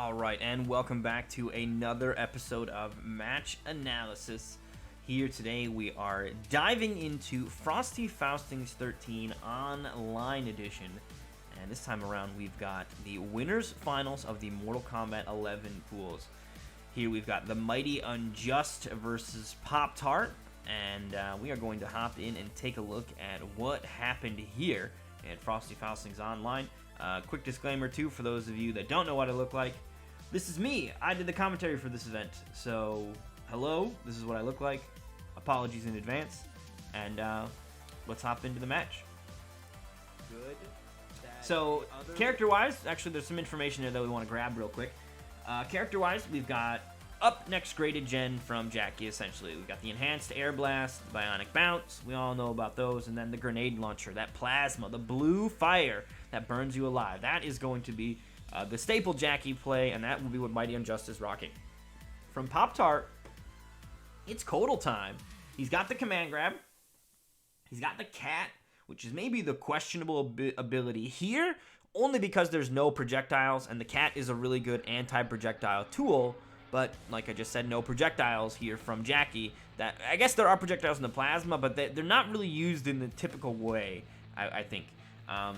Alright, and welcome back to another episode of Match Analysis. Here today we are diving into Frosty Faustings 13 Online Edition. And this time around we've got the winners finals of the Mortal Kombat 11 pools. Here we've got TheMightyUnjust versus Poptart. And we are going to hop in and take a look at what happened here at Frosty Faustings Online. Quick disclaimer too, for those of you that don't know what I look like. This is me. I did the commentary for this event. So, hello, this is what I look like. Apologies in advance. And let's hop into the match. Good. So, character-wise, actually there's some information there that we want to grab real quick. Character-wise, we've got up next graded gen from Jackie, essentially. We've got the Enhanced Air Blast, the Bionic Bounce, we all know about those, and then the Grenade Launcher, that Plasma, the blue fire that burns you alive. That is going to be the staple Jackie play, and that will be what MightyUnjust is rocking. From Poptart, it's Kodal time. He's got the Command Grab, he's got the Cat, which is maybe the questionable ability here, only because there's no projectiles, and the Cat is a really good anti-projectile tool. But, like I just said, no projectiles here from Jackie. That I guess there are projectiles in the Plasma, but they're not really used in the typical way, I think.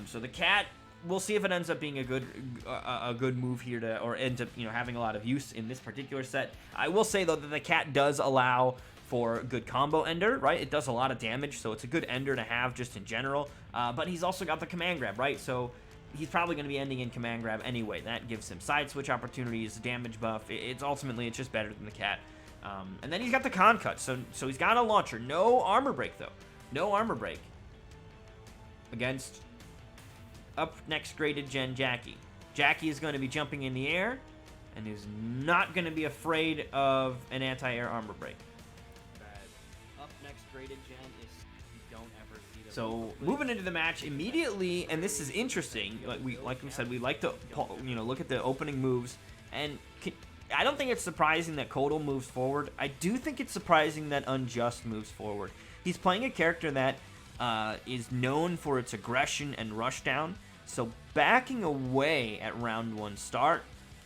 So the Cat, we'll see if it ends up being a good move here to, or ends up having a lot of use in this particular set. I will say though that the Cat does allow for good combo ender, right? It does a lot of damage, so it's a good ender to have just in general. But he's also got the Command Grab, right? So he's probably going to be ending in Command Grab anyway. That gives him side switch opportunities, damage buff. It's just better than the Cat. And then he's got the Con Cut. So he's got a launcher. No armor break, though. No armor break against up next graded gen Jackie. Jackie is going to be jumping in the air and is not going to be afraid of an anti-air armor break. Up next graded gen is you don't ever see them. So moving into the match immediately, and this is interesting. Like we said, we like to look at the opening moves, and I don't think it's surprising that Kodal moves forward. I do think it's surprising that Unjust moves forward. He's playing a character that is known for its aggression and rushdown. So backing away at round one start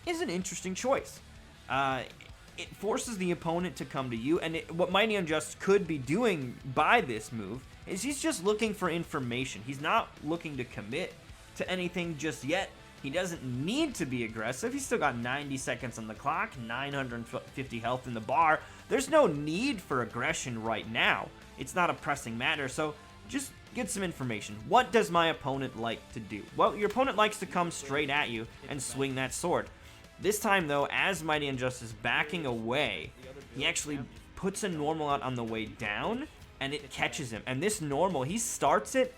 is an interesting choice. It forces the opponent to come to you, and what MightyUnjust could be doing by this move is he's just looking for information. He's not looking to commit to anything just yet. He doesn't need to be aggressive. He's still got 90 seconds on the clock, 950 health in the bar. There's no need for aggression right now. It's not a pressing matter, so just get some information. What does my opponent like to do? Well, your opponent likes to come straight at you and swing that sword. This time, though, as MightyUnjust is backing away, he actually puts a normal out on the way down, and it catches him. And this normal, he starts it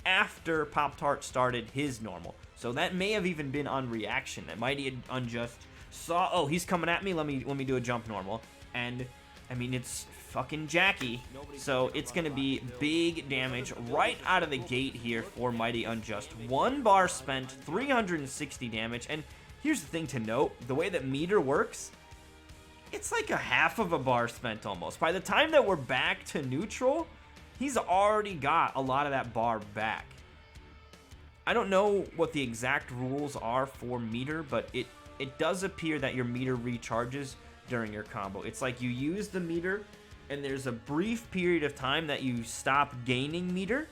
after Poptart started his normal. So that may have even been on reaction, that MightyUnjust saw, oh, he's coming at me, let me do a jump normal. And, I mean, it's fucking Jackie, so it's going to be big damage right out of the gate here for MightyUnjust. 1 bar spent, 360 damage, and here's the thing to note, the way that meter works, it's like a half of a bar spent almost. By the time that we're back to neutral, he's already got a lot of that bar back. I don't know what the exact rules are for meter, but it does appear that your meter recharges during your combo. It's like you use the meter, and there's a brief period of time that you stop gaining meter.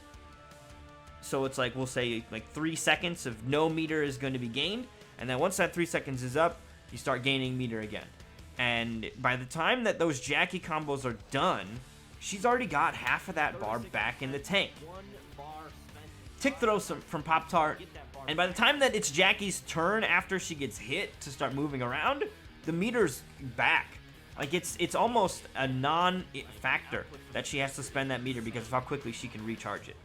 So it's like, we'll say like 3 seconds of no meter is going to be gained, and then once that 3 seconds is up, you start gaining meter again. And by the time that those Jackie combos are done, she's already got half of that bar back in the tank. Tick throw from Poptart, and by the time that it's Jackie's turn after she gets hit to start moving around, the meter's back. Like it's almost a non-factor that she has to spend that meter because of how quickly she can recharge it.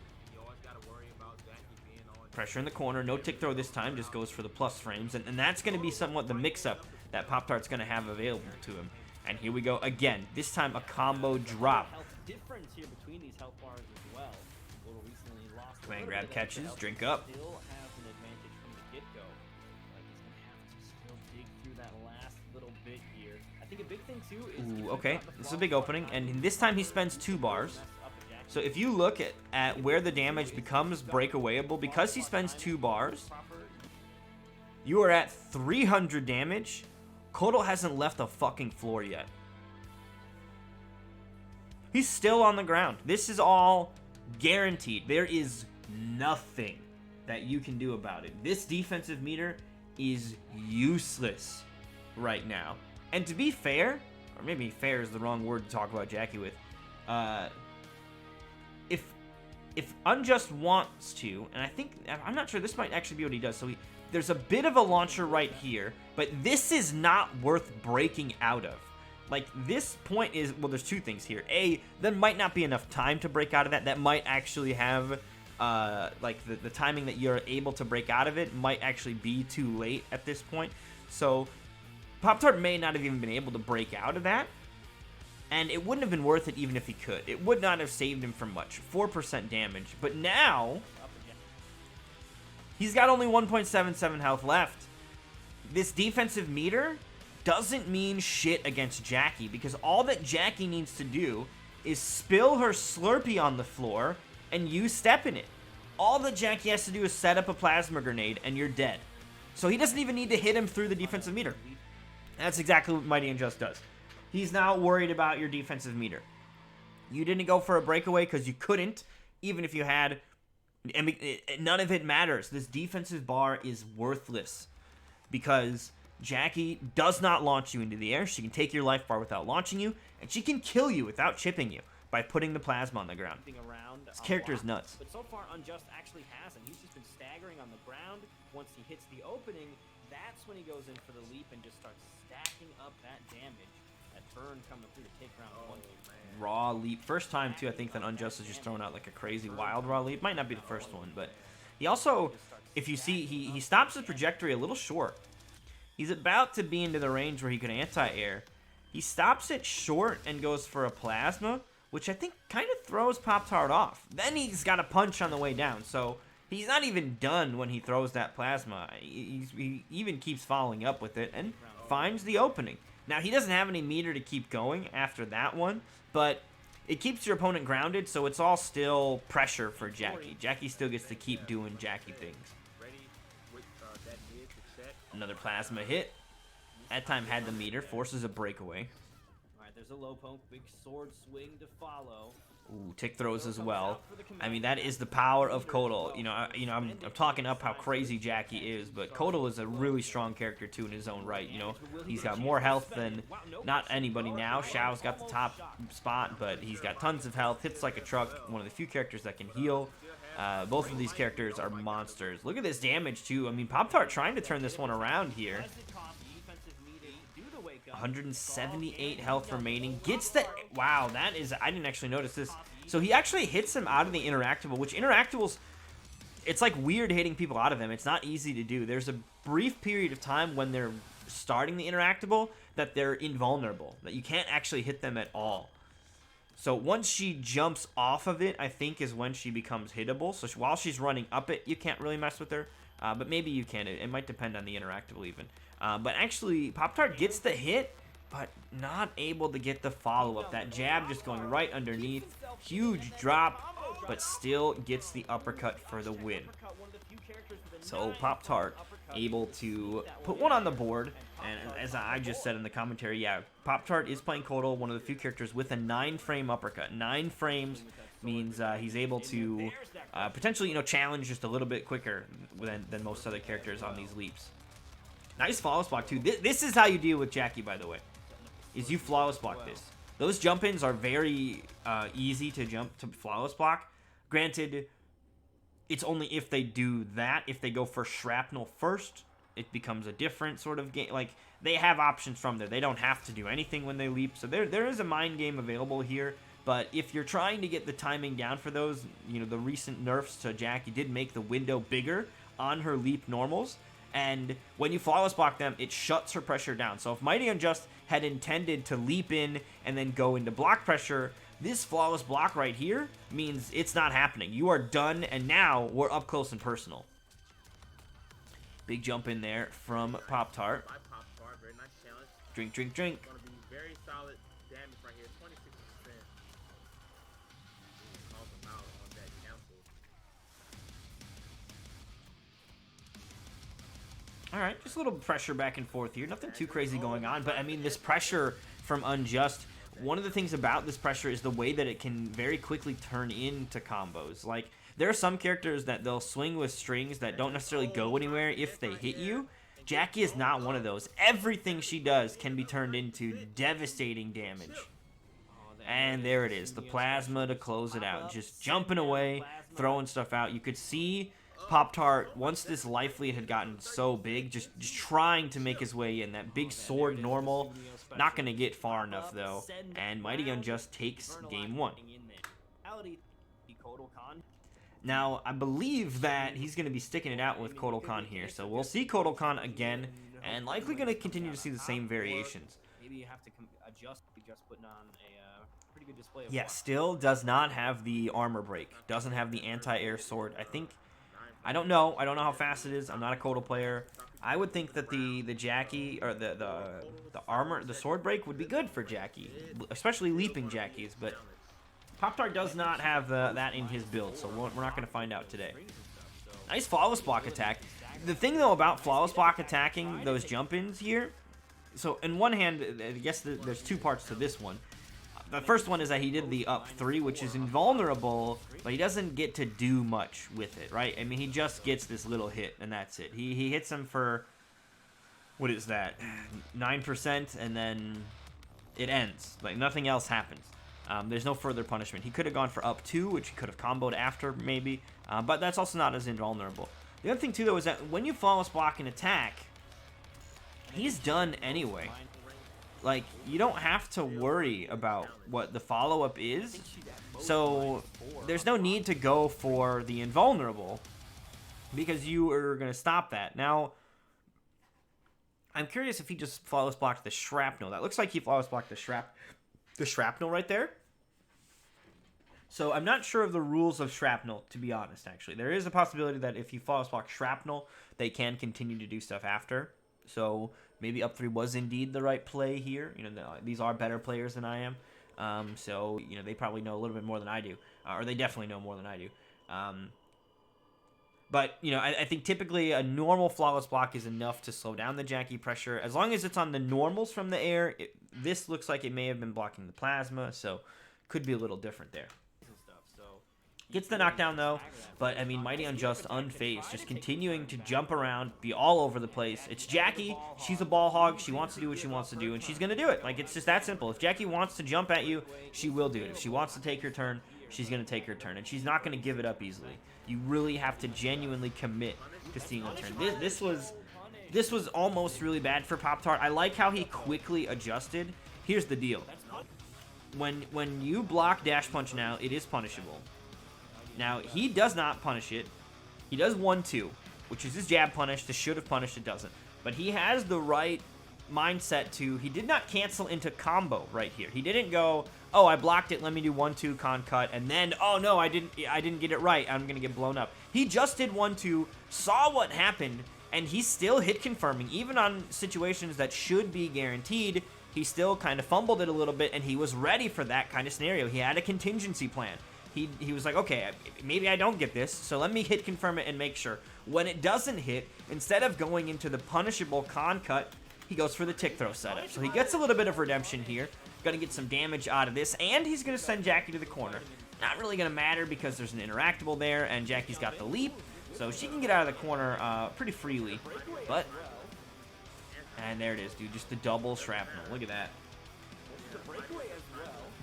Pressure in the corner, no tick throw this time, just goes for the plus frames, and that's going to be somewhat the mix-up that Poptart's going to have available to him. And here we go again, this time a combo drop. Difference here between these health bars as well. Command grab catches, drink up. Still has an advantage from the get-go. Like he's going to have to still dig through that last little bit here. I think a big thing too is... Ooh, okay, this is a big opening, and this time he spends 2 bars. So if you look at where the damage becomes breakawayable, because he spends 2 bars, You are at 300 damage. Kotal hasn't left the fucking floor yet. He's still on the ground. This is all guaranteed. There is nothing that you can do about it. This defensive meter is useless right now. And to be fair, or maybe fair is the wrong word to talk about Jackie with, if Unjust wants to, and I'm not sure, this might actually be what he does, so there's a bit of a launcher right here, but this is not worth breaking out of. Like, this point is, well, there's two things here. A, there might not be enough time to break out of that. That might actually have, like, the timing that you're able to break out of it might actually be too late at this point. So, Poptart may not have even been able to break out of that. And it wouldn't have been worth it even if he could. It would not have saved him from much. 4% damage. But now, he's got only 1.77 health left. This defensive meter doesn't mean shit against Jackie, because all that Jackie needs to do is spill her Slurpee on the floor and you step in it. All that Jackie has to do is set up a plasma grenade and you're dead. So he doesn't even need to hit him through the defensive meter. That's exactly what Mighty Unjust does. He's not worried about your defensive meter. You didn't go for a breakaway because you couldn't, even if you had. I mean, none of it matters. This defensive bar is worthless because Jackie does not launch you into the air. She can take your life bar without launching you, and she can kill you without chipping you by putting the plasma on the ground. This character is nuts. But so far, Unjust actually hasn't. He's just been staggering on the ground. Once he hits the opening, that's when he goes in for the leap and just starts stacking up that damage. That burn coming through to take round one. Raw leap. First time, too, I think that Unjust is just throwing out like a crazy wild raw leap. Might not be the first one, but he also, if you see, he stops his trajectory a little short. He's about to be into the range where he could anti-air. He stops it short and goes for a plasma, which I think kind of throws Poptart off. Then he's got a punch on the way down, so he's not even done when he throws that plasma. He even keeps following up with it and finds the opening. Now, he doesn't have any meter to keep going after that one, but it keeps your opponent grounded, so it's all still pressure for Jackie. Jackie still gets to keep doing Jackie things. Another plasma hit. That time had the meter, forces a breakaway. Alright, there's a low poke, big sword swing to follow. Ooh, tick throws as well. I mean, that is the power of Kotal. I'm talking up how crazy Jackie is, but Kotal is a really strong character too in his own right. He's got more health than not anybody now. Xiao's got the top spot, but he's got tons of health. Hits like a truck. One of the few characters that can heal. Both of these characters are monsters. Look at this damage too. I mean, Poptart trying to turn this one around here. 178 health remaining. Gets the... Wow, that is... I didn't actually notice this. So he actually hits him out of the interactable, which interactables... It's like weird hitting people out of them. It's not easy to do. There's a brief period of time when they're starting the interactable that they're invulnerable. That you can't actually hit them at all. So once she jumps off of it, I think is when she becomes hittable. So while she's running up it, you can't really mess with her. But maybe you can. It might depend on the interactable even. But actually, Poptart gets the hit, but not able to get the follow-up. That jab just going right underneath. Huge drop, but still gets the uppercut for the win. So Poptart able to put one on the board. And as I just said in the commentary, yeah, Poptart is playing Kotal, one of the few characters with a 9-frame uppercut. 9 frames means he's able to potentially, challenge just a little bit quicker than most other characters on these leaps. Nice flawless block, too. This is how you deal with Jackie, by the way, is you flawless block this. Those jump-ins are very easy to jump to flawless block. Granted, it's only if they do that. If they go for shrapnel first, it becomes a different sort of game. Like, they have options from there. They don't have to do anything when they leap. So there is a mind game available here. But if you're trying to get the timing down for those, the recent nerfs to Jackie did make the window bigger on her leap normals. And when you flawless block them, it shuts her pressure down. So if Mighty Unjust had intended to leap in and then go into block pressure, this flawless block right here means it's not happening. You are done, and now we're up close and personal. Big jump in there from Poptart. Drink, drink, drink. Going to be very solid damage right here, 26%. Calls him out on that cancel. All right, just a little pressure back and forth here. Nothing too crazy going on, but I mean, this pressure from Unjust, one of the things about this pressure is the way that it can very quickly turn into combos. Like, there are some characters that they'll swing with strings that don't necessarily go anywhere if they hit you. Jackie is not one of those. Everything she does can be turned into devastating damage. And there it is, the plasma to close it out. Just jumping away, throwing stuff out. You could see Poptart, once this life lead had gotten so big, just trying to make his way in. That big sword normal, not going to get far enough though. And MightyUnjust takes game 1. Now, I believe that he's going to be sticking it out with Kotal Khan here. So we'll see Kotal Khan again, and likely going to continue to see the same variations. Maybe you have to adjust, just putting on a pretty good display of Yeah, still does not have the armor break. Doesn't have the anti-air sword. I don't know how fast it is. I'm not a Kotal player. I would think that the Jackie, or the armor, the sword break would be good for Jackie, especially leaping Jackies, but Poptart does not have that in his build, so we're not going to find out today. Nice flawless block attack. The thing, though, about flawless block attacking those jump-ins here, so in one hand, I guess there's two parts to this one. The first one is that he did the up 3, which is invulnerable, but he doesn't get to do much with it, right? I mean, he just gets this little hit, and that's it. He hits him for, what is that, 9%, and then it ends. Like, nothing else happens. There's no further punishment. He could have gone for up 2, which he could have comboed after, maybe, but that's also not as invulnerable. The other thing, too, though, is that when you flawless block an attack, he's done anyway. Like, you don't have to worry about what the follow-up is, so there's no need to go for the invulnerable, because you are going to stop that. Now, I'm curious if he just flawless blocked the shrapnel. That looks like he flawless blocked the shrapnel right there. So I'm not sure of the rules of shrapnel, to be honest, actually. There is a possibility that if you flawless block shrapnel, they can continue to do stuff after. So maybe up 3 was indeed the right play here. You know, these are better players than I am. So, you know, they probably know a little bit more than I do. Or they definitely know more than I do. But, you know, I think typically a normal flawless block is enough to slow down the Jackie pressure. As long as it's on the normals from the air, this looks like it may have been blocking the plasma. So could be a little different there. Gets the knockdown, though, but, I mean, MightyUnjust unfazed, just continuing to jump around, be all over the place. It's Jackie. She's a ball hog. She wants to do what she wants to do, and she's going to do it. Like, it's just that simple. If Jackie wants to jump at you, she will do it. If she wants to take her turn, she's going to take her turn, and she's not going to give it up easily. You really have to genuinely commit to seeing a turn. This was almost really bad for Poptart. I like how he quickly adjusted. Here's the deal. When you block dash punch now, it is punishable. Now, he does not punish it. He does 1-2, which is his jab punish. This should have punished, it doesn't. But he has the right mindset to, he did not cancel into combo right here. He didn't go, oh, I blocked it, let me do 1-2 con cut, and then, oh no, I didn't get it right, I'm gonna get blown up. He just did 1-2, saw what happened, and he's still hit confirming. Even on situations that should be guaranteed, he still kind of fumbled it a little bit, and he was ready for that kind of scenario. He had a contingency plan. He was like, okay, maybe I don't get this, so let me hit confirm it and make sure. When it doesn't hit, instead of going into the punishable con cut, he goes for the tick throw setup. So he gets a little bit of redemption here. Gonna get some damage out of this, and he's gonna send Jackie to the corner. Not really gonna matter because there's an interactable there, and Jackie's got the leap, so she can get out of the corner pretty freely. But, and there it is, dude, just the double shrapnel. Look at that.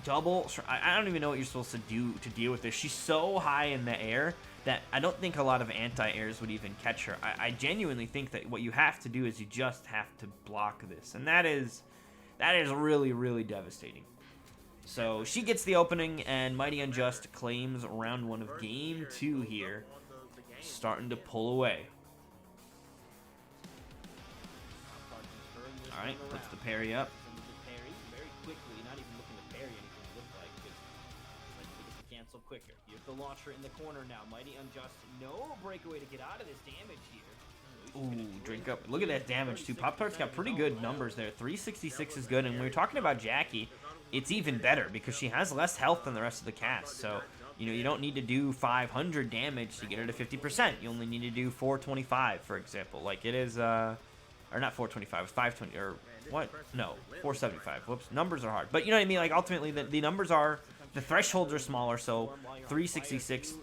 I don't even know what you're supposed to do to deal with this. She's so high in the air that I don't think a lot of anti-airs would even catch her. I genuinely think that what you have to do is you just have to block this, and that is really, really devastating. So she gets the opening, and MightyUnjust claims round 1 of game 2 here, starting to pull away. All right, puts the parry up. Quicker. You have the launcher in the corner now. MightyUnjust, no breakaway to get out of this damage here. Ooh, drink up. Look at that damage, too. Poptart's got pretty good numbers there. 366 is good, and when we're talking about Jackie, it's even better because she has less health than the rest of the cast. So You know, you don't need to do 500 damage to get her to 50%. You only need to do 425, for example. Like it is, or not 425, it's 520, or what? No, 475. Whoops, numbers are hard. But you know what I mean? Like ultimately, the numbers are, the thresholds are smaller, so 366,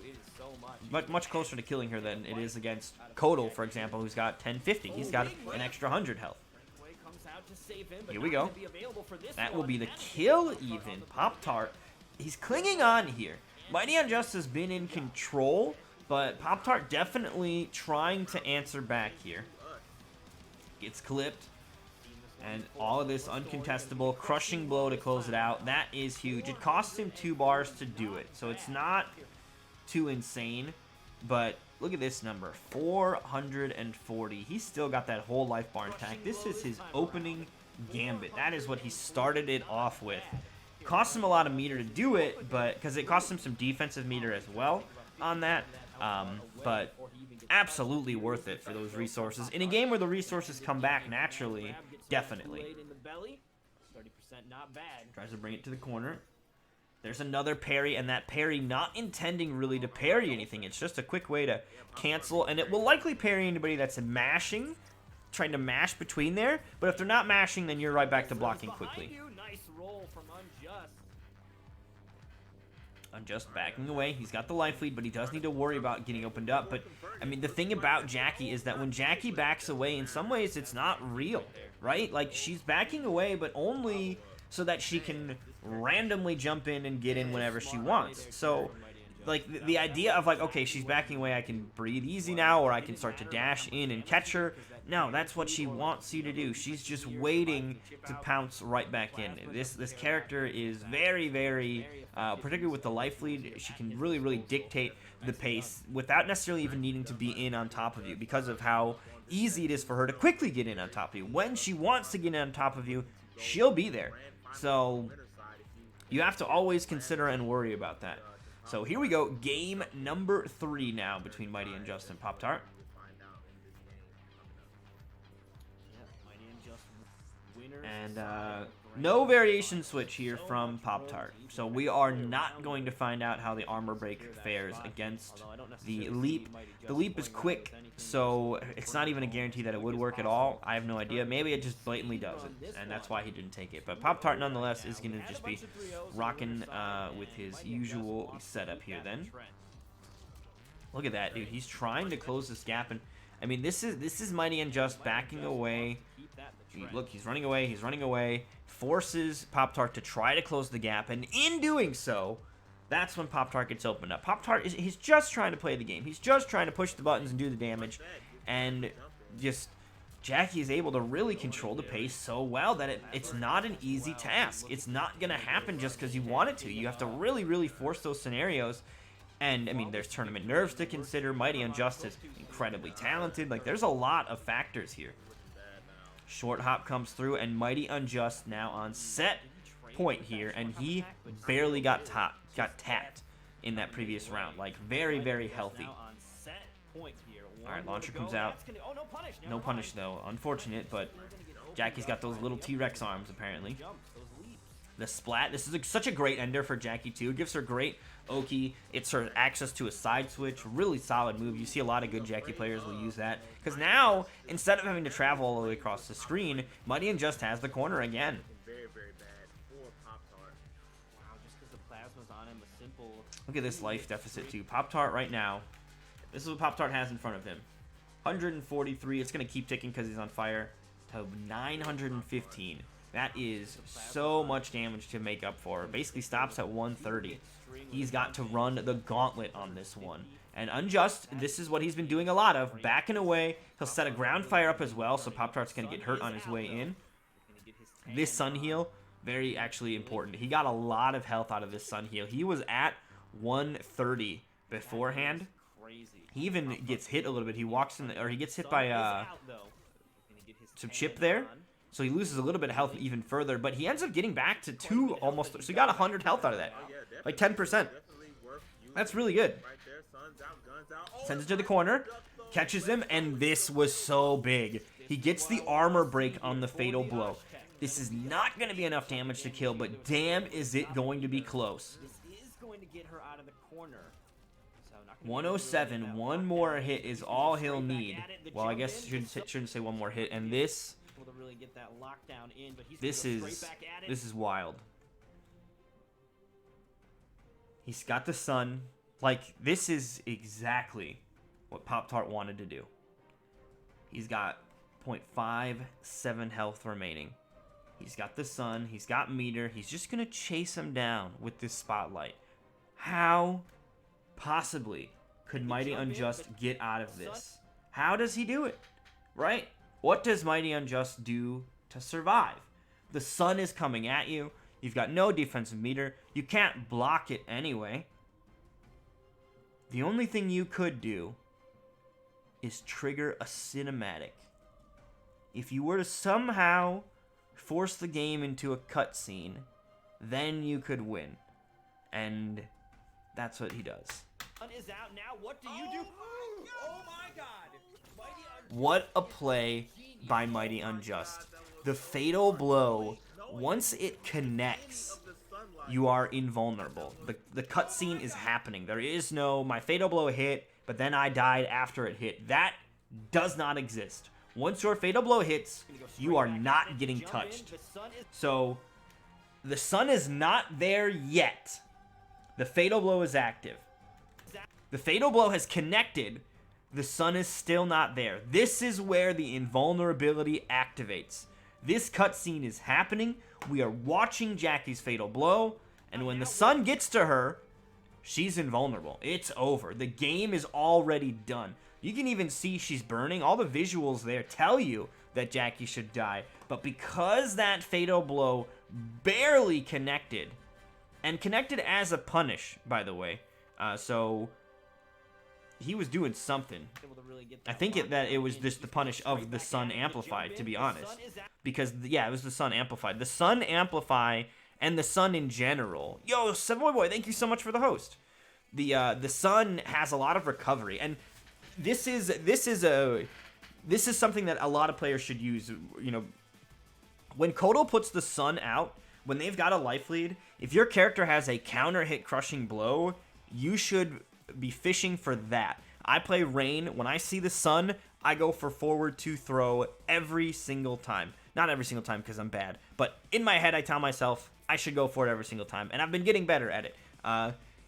much closer to killing her than it is against Kodal, for example, who's got 1050. He's got an extra 100 health. Here we go. That will be the kill even. Poptart, he's clinging on here. MightyUnjust has been in control, but Poptart definitely trying to answer back here. Gets clipped. And all of this uncontestable, crushing blow to close it out. That is huge. It costs him 2 bars to do it, so it's not too insane. But look at this number, 440. He's still got that whole life bar intact. This is his opening gambit. That is what he started it off with. Costs him a lot of meter to do it, but because it costs him some defensive meter as well on that. But absolutely worth it for those resources. In a game where the resources come back naturally, definitely. Tries to bring it to the corner. There's another parry, and that parry not intending really to parry anything. It's just a quick way to cancel, and it will likely parry anybody that's mashing, trying to mash between there. But if they're not mashing, then you're right back to blocking quickly. Unjust backing away. He's got the life lead, but he does need to worry about getting opened up. But, I mean, the thing about Jackie is that when Jackie backs away, in some ways it's not real, right? Like, she's backing away, but only so that she can randomly jump in and get in whenever she wants. So, like, the idea of, like, okay, she's backing away, I can breathe easy now, or I can start to dash in and catch her. No, that's what she wants you to do. She's just waiting to pounce right back in. This character is very, very, particularly with the life lead, she can really dictate the pace without necessarily even needing to be in on top of you because of how easy it is for her to quickly get in on top of you. When she wants to get in on top of you, she'll be there. So you have to always consider and worry about that. So here we go, game number 3 now between MightyUnjust and Poptart. And no variation switch here from Poptart. So we are not going to find out how the armor break fares against the leap. The leap is quick, so it's not even a guarantee that it would work at all. I have no idea. Maybe it just blatantly doesn't, and that's why he didn't take it. But Poptart nonetheless is going to just be rocking with his usual setup here then. Look at that, dude. He's trying to close this gap, and I mean, this is MightyUnjust backing away. Look, he's running away, forces Poptart to try to close the gap, and in doing so, that's when Poptart gets opened up. Poptart, he's just trying to play the game. He's just trying to push the buttons and do the damage, and just Jackie is able to really control the pace so well that it's not an easy task. It's not going to happen just because you want it to. You have to really force those scenarios. And, I mean, there's tournament nerves to consider. MightyUnjust is incredibly talented. Like, there's a lot of factors here. Short hop comes through, and MightyUnjust now on set point here, and he barely got tapped in that previous round. Like, very healthy. Alright, launcher comes out. No punish, though. Unfortunate, but Jackie's got those little T-Rex arms, apparently. The splat. This is such a great ender for Jackie, too. It gives her great Oki. It's her access to a side switch. Really solid move. You see a lot of good Jackie players will use that. Because now, instead of having to travel all the way across the screen, MightyUnjust has the corner again. Very bad for Poptart. Wow, just because the plasma's on him, a simple... Look at this life deficit, too. Poptart right now. This is what Poptart has in front of him. 143. It's going to keep ticking because he's on fire. To 915. That is so much damage to make up for. Basically stops at 130. He's got to run the gauntlet on this one. And Unjust, this is what he's been doing a lot of. Backing away. He'll set a ground fire up as well, so Poptart's going to get hurt on his way in. This sun heal, very actually important. He got a lot of health out of this sun heal. He was at 130 beforehand. He even gets hit a little bit. He walks in, or he gets hit by some chip there. So he loses a little bit of health even further, but he ends up getting back to 2 almost. So he got 100 health out of that. Like 10%. That's really good. Sends it to the corner, catches him, and this was so big. He gets the armor break on the fatal blow. This is not going to be enough damage to kill, but damn is it going to be close. This is going to get her out of the corner. So not gonna be able to really 107. get that One lockdown more in. hit He's is gonna all go he'll straight back need. at it. The Well, I jump guess in, the shouldn't say one more hit. And this able to really get that lockdown in, but he's this gonna go is straight back at it. this is wild. He's got the sun. Like, this is exactly what Poptart wanted to do. He's got 0.57 health remaining. He's got the sun. He's got meter. He's just going to chase him down with this spotlight. How possibly could Mighty Unjust get out of this? How does he do it? Right? What does Mighty Unjust do to survive? The sun is coming at you. You've got no defensive meter. You can't block it anyway. The only thing you could do is trigger a cinematic. If you were to somehow force the game into a cutscene, then you could win. And that's what he does. Sun is out now. What do you do? Oh my god! Mighty Unjust. What a play by Mighty Unjust. The fatal blow, once it connects, you are invulnerable. The cutscene is happening. There is no, my fatal blow hit, but then I died after it hit. That does not exist. Once your fatal blow hits, you are not getting touched. So, the sun is not there yet. The fatal blow is active. The fatal blow has connected. The sun is still not there. This is where the invulnerability activates. This cutscene is happening. We are watching Jackie's fatal blow, and when the sun gets to her, she's invulnerable. It's over. The game is already done. You can even see she's burning. All the visuals there tell you that Jackie should die. But because that fatal blow barely connected, and connected as a punish, by the way, so he was doing something. I think that it was just the punish of the sun amplified, to be honest. Because, yeah, it was the sun amplified. The sun amplify and the sun in general. Yo, Savoy Boy, thank you so much for the host. The sun has a lot of recovery, and this is something that a lot of players should use. You know, when Kotal puts the sun out, when they've got a life lead, if your character has a counter hit crushing blow, you should be fishing for that. I play Rain. When I see the sun, I go for forward to throw every single time. Not every single time because I'm bad, but in my head I tell myself I should go for it every single time, and I've been getting better at it.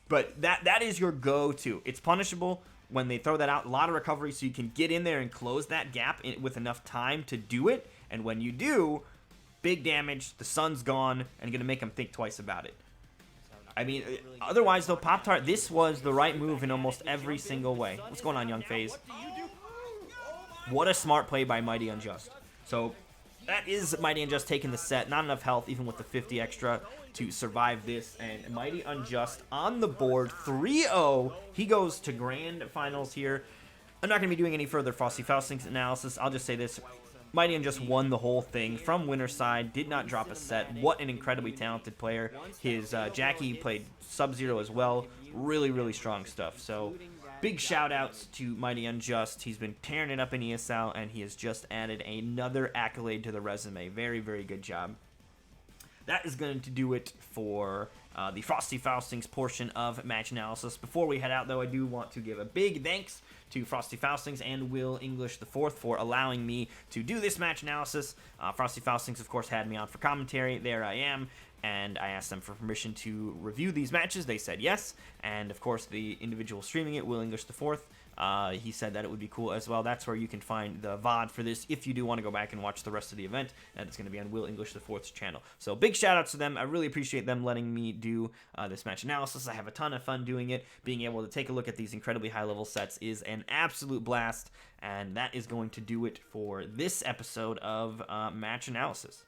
But that is your go-to. It's punishable when they throw that out. A lot of recovery, so you can get in there and close that gap with enough time to do it. And when you do, big damage, the sun's gone, and going to make them think twice about it. I mean, otherwise, though, Poptart, this was the right move in almost every single way. What's going on, Young FaZe? What a smart play by Mighty Unjust. So, that is Mighty Unjust taking the set. Not enough health, even with the 50 extra, to survive this. And Mighty Unjust on the board, 3-0. He goes to grand finals here. I'm not going to be doing any further Frosty Faustings analysis. I'll just say this. Mighty Unjust won the whole thing from winner's side, did not drop a set. What an incredibly talented player. His Jackie played Sub-Zero as well. Really, really strong stuff. So, big shout-outs to Mighty Unjust. He's been tearing it up in ESL, and he has just added another accolade to the resume. Very, very good job. That is going to do it for the Frosty Faustings portion of match analysis. Before we head out, though, I do want to give a big thanks to Frosty Faustings and Will English IV for allowing me to do this match analysis. Frosty Faustings, of course, had me on for commentary. There I am. And I asked them for permission to review these matches. They said yes. And, of course, the individual streaming it, Will English IV, he said that it would be cool as well. That's where you can find the VOD for this if you do want to go back and watch the rest of the event. And it's going to be on Will English IV's channel. So big shout outs to them. I really appreciate them letting me do this match analysis. I have a ton of fun doing it. Being able to take a look at these incredibly high level sets is an absolute blast. And that is going to do it for this episode of match analysis.